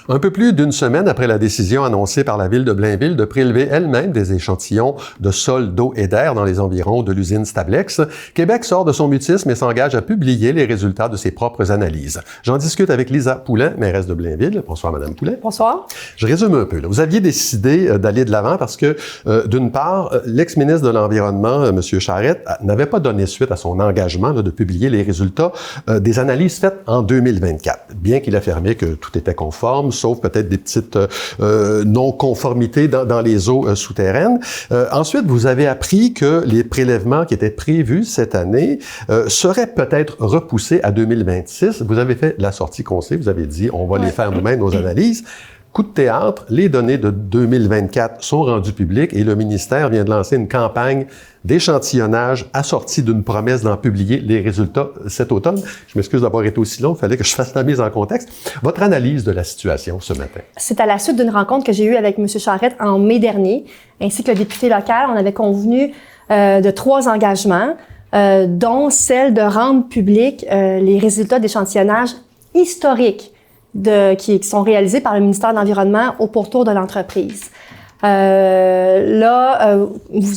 Un peu plus d'une semaine après la décision annoncée par la ville de Blainville de prélever elle-même des échantillons de sol, d'eau et d'air dans les environs de l'usine Stablex, Québec sort de son mutisme et s'engage à publier les résultats de ses propres analyses. J'en discute avec Lisa Poulin, mairesse de Blainville. Bonsoir, Madame Poulin. Bonsoir. Je résume un peu. Vous aviez décidé d'aller de l'avant parce que, d'une part, l'ex-ministre de l'Environnement, M. Charette, n'avait pas donné suite à son engagement de publier les résultats des analyses faites en 2024, bien qu'il affirmait que tout était conforme, sauf peut-être des petites non-conformités dans les eaux souterraines. Ensuite, vous avez appris que les prélèvements qui étaient prévus cette année seraient peut-être repoussés à 2026. Vous avez fait la sortie conseil, vous avez dit on va les faire nous-mêmes, nos analyses. Coup de théâtre, les données de 2024 sont rendues publiques et le ministère vient de lancer une campagne d'échantillonnage assortie d'une promesse d'en publier les résultats cet automne. Je m'excuse d'avoir été aussi long, il fallait que je fasse la mise en contexte. Votre analyse de la situation ce matin? C'est à la suite d'une rencontre que j'ai eue avec M. Charette en mai dernier, ainsi que le député local. On avait convenu de 3 engagements, dont celle de rendre publics les résultats d'échantillonnage historiques qui sont réalisés par le ministère de l'Environnement au pourtour de l'entreprise. Vous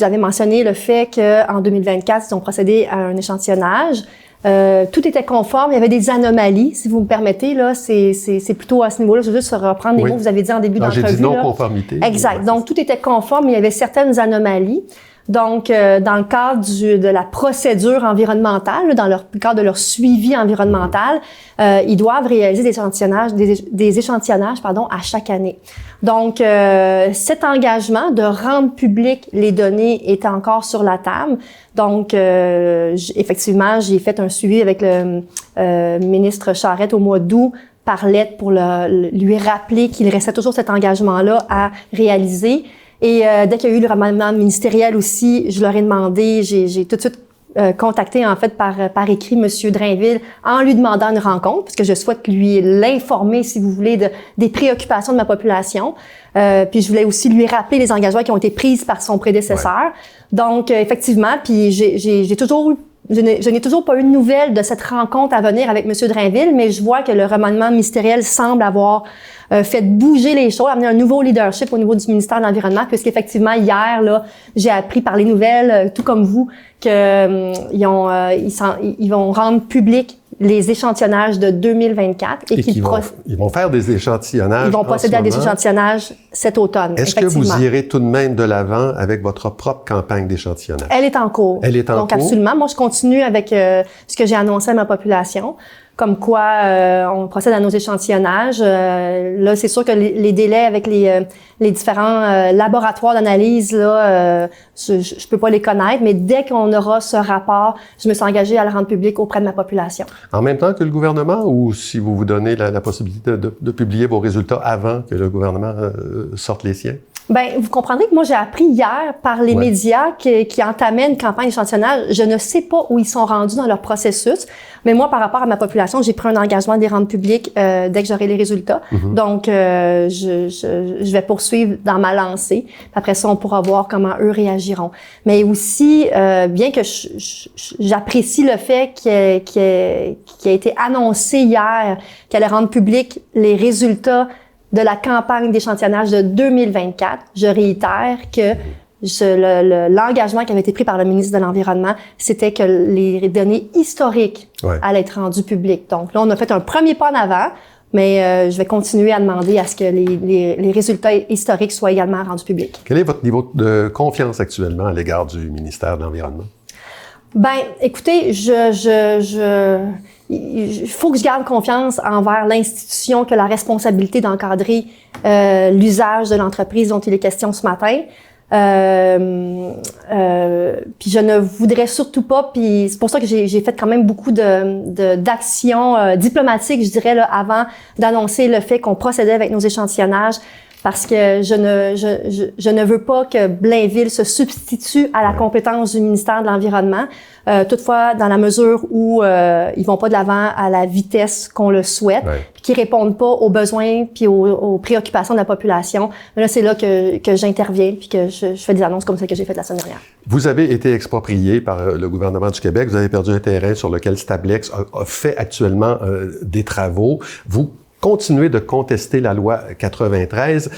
avez mentionné le fait qu'en 2024, ils ont procédé à un échantillonnage. Tout était conforme. Il y avait des anomalies, si vous me permettez. Là, c'est plutôt à ce niveau-là. Je veux juste reprendre les mots que vous avez dit en début d'entrevue. J'ai dit non-conformité. Exact. Donc, tout était conforme, mais il y avait certaines anomalies. Donc, dans le cadre de la procédure environnementale, dans le cadre de leur suivi environnemental, ils doivent réaliser des échantillonnages à chaque année. Donc, cet engagement de rendre public les données est encore sur la table. Donc, effectivement, j'ai fait un suivi avec le ministre Charette au mois d'août par lettre pour lui rappeler qu'il restait toujours cet engagement-là à réaliser. Et dès qu'il y a eu le remaniement ministériel aussi, je leur ai demandé, j'ai tout de suite contacté en fait par écrit M. Drainville en lui demandant une rencontre, parce que je souhaite lui l'informer, si vous voulez, des préoccupations de ma population. Puis je voulais aussi lui rappeler les engagements qui ont été pris par son prédécesseur. Ouais. Donc effectivement, puis je n'ai toujours pas eu de nouvelles de cette rencontre à venir avec M. Drainville, mais je vois que le remaniement ministériel semble avoir fait bouger les choses, amener un nouveau leadership au niveau du ministère de l'Environnement, puisqu'effectivement, hier, là, j'ai appris par les nouvelles, tout comme vous, que ils vont rendre public les échantillonnages de 2024 et qu'ils vont faire des échantillonnages. Ils vont procéder à des échantillonnages cet automne. Est-ce que vous irez tout de même de l'avant avec votre propre campagne d'échantillonnage? Elle est en cours. Elle est en cours. Donc, absolument. Moi, je continue avec ce que j'ai annoncé à ma population. Comme quoi, on procède à nos échantillonnages. Là, c'est sûr que les délais avec les différents laboratoires d'analyse, là, je peux pas les connaître, mais dès qu'on aura ce rapport, je me suis engagée à le rendre public auprès de ma population. En même temps que le gouvernement, ou si vous vous donnez la possibilité de publier vos résultats avant que le gouvernement sorte les siens? Ben, vous comprendrez que moi, j'ai appris hier par les médias qui entamaient une campagne d'échantillonnage. Je ne sais pas où ils sont rendus dans leur processus, mais moi, par rapport à ma population, j'ai pris un engagement de les rendre publics dès que j'aurai les résultats. Donc, je vais poursuivre dans ma lancée. Après ça, on pourra voir comment eux réagiront. Mais aussi, bien que j'apprécie le fait qu'il a été annoncé hier qu'elle allait rendre publics les résultats de la campagne d'échantillonnage de 2024, je réitère que l'engagement qui avait été pris par le ministre de l'Environnement, c'était que les données historiques allaient être rendues publiques. Donc là, on a fait un premier pas en avant, mais je vais continuer à demander à ce que les résultats historiques soient également rendus publics. Quel est votre niveau de confiance actuellement à l'égard du ministère de l'Environnement? Ben, écoutez, il faut que je garde confiance envers l'institution qui a la responsabilité d'encadrer l'usage de l'entreprise dont il est question ce matin. Puis je ne voudrais surtout pas, puis c'est pour ça que j'ai fait quand même beaucoup d'actions diplomatiques, je dirais, là, avant d'annoncer le fait qu'on procédait avec nos échantillonnages, parce que je ne veux pas que Blainville se substitue à la compétence du ministère de l'Environnement. Toutefois, dans la mesure où ils vont pas de l'avant à la vitesse qu'on le souhaite, puis qu'ils répondent pas aux besoins puis aux préoccupations de la population, là c'est là que j'interviens puis que je fais des annonces comme celle que j'ai faite la semaine dernière. Vous avez été exproprié par le gouvernement du Québec. Vous avez perdu un terrain sur lequel Stablex a fait actuellement des travaux. Vous continuer de contester la loi 93.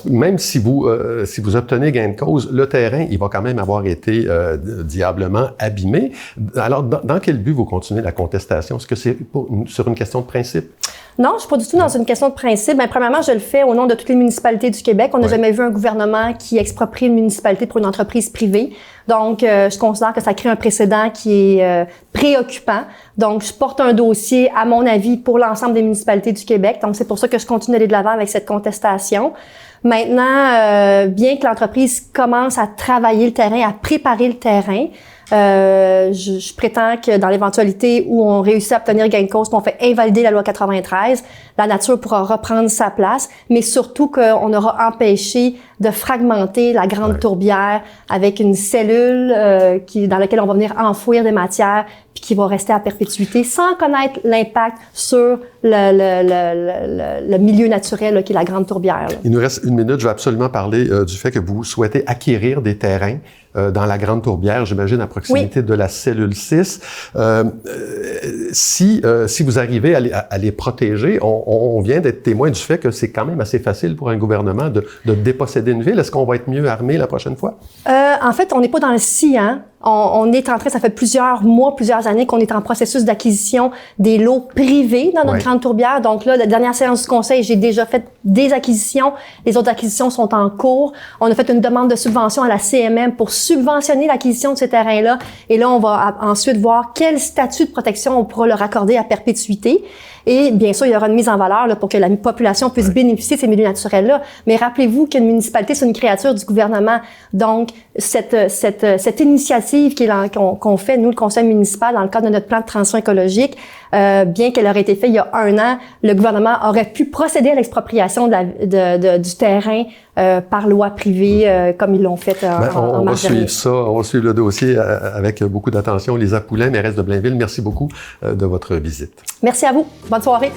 Même si vous obtenez gain de cause, le terrain, il va quand même avoir été diablement abîmé. Alors, dans quel but vous continuez la contestation? Est-ce que c'est sur une question de principe? Non, je suis pas du tout dans une question de principe. Ben, premièrement, je le fais au nom de toutes les municipalités du Québec. On n'a jamais vu un gouvernement qui exproprie une municipalité pour une entreprise privée. Donc, je considère que ça crée un précédent qui est préoccupant. Donc, je porte un dossier, à mon avis, pour l'ensemble des municipalités du Québec. Donc, c'est pour ça que je continue d'aller de l'avant avec cette contestation. Maintenant, bien que l'entreprise commence à travailler le terrain, à préparer le terrain, je prétends que dans l'éventualité où on réussit à obtenir gain de cause, qu'on fait invalider la loi 93, la nature pourra reprendre sa place, mais surtout qu'on aura empêché de fragmenter la grande tourbière avec une cellule dans laquelle on va venir enfouir des matières puis qui va rester à perpétuité sans connaître l'impact sur le milieu naturel là, qui est la grande tourbière. Là. Il nous reste 1 minute. Je vais absolument parler du fait que vous souhaitez acquérir des terrains dans la Grande Tourbière, j'imagine, à proximité de la cellule 6. Si vous arrivez à les protéger, on vient d'être témoin du fait que c'est quand même assez facile pour un gouvernement de déposséder une ville. Est-ce qu'on va être mieux armé la prochaine fois? En fait, on n'est pas dans le si, hein. On est en train, ça fait plusieurs mois, plusieurs années qu'on est en processus d'acquisition des lots privés dans notre Grande Tourbière. Donc là, la dernière séance du Conseil, j'ai déjà fait des acquisitions. Les autres acquisitions sont en cours. On a fait une demande de subvention à la CMM pour subventionner l'acquisition de ces terrains-là. Et là, on va ensuite voir quel statut de protection on pourra leur accorder à perpétuité. Et bien sûr, il y aura une mise en valeur là, pour que la population puisse bénéficier de ces milieux naturels-là. Mais rappelez-vous qu'une municipalité, c'est une créature du gouvernement. Donc, cette initiative qu'on fait, nous, le conseil municipal, dans le cadre de notre plan de transition écologique, bien qu'elle aurait été faite il y a 1 an, le gouvernement aurait pu procéder à l'expropriation du terrain par loi privée, comme ils l'ont fait en on va mars dernier. suivre ça, on va suivre le dossier avec beaucoup d'attention. Lisa Poulin, mairesse de Blainville, merci beaucoup de votre visite. Merci à vous. Bonne soirée.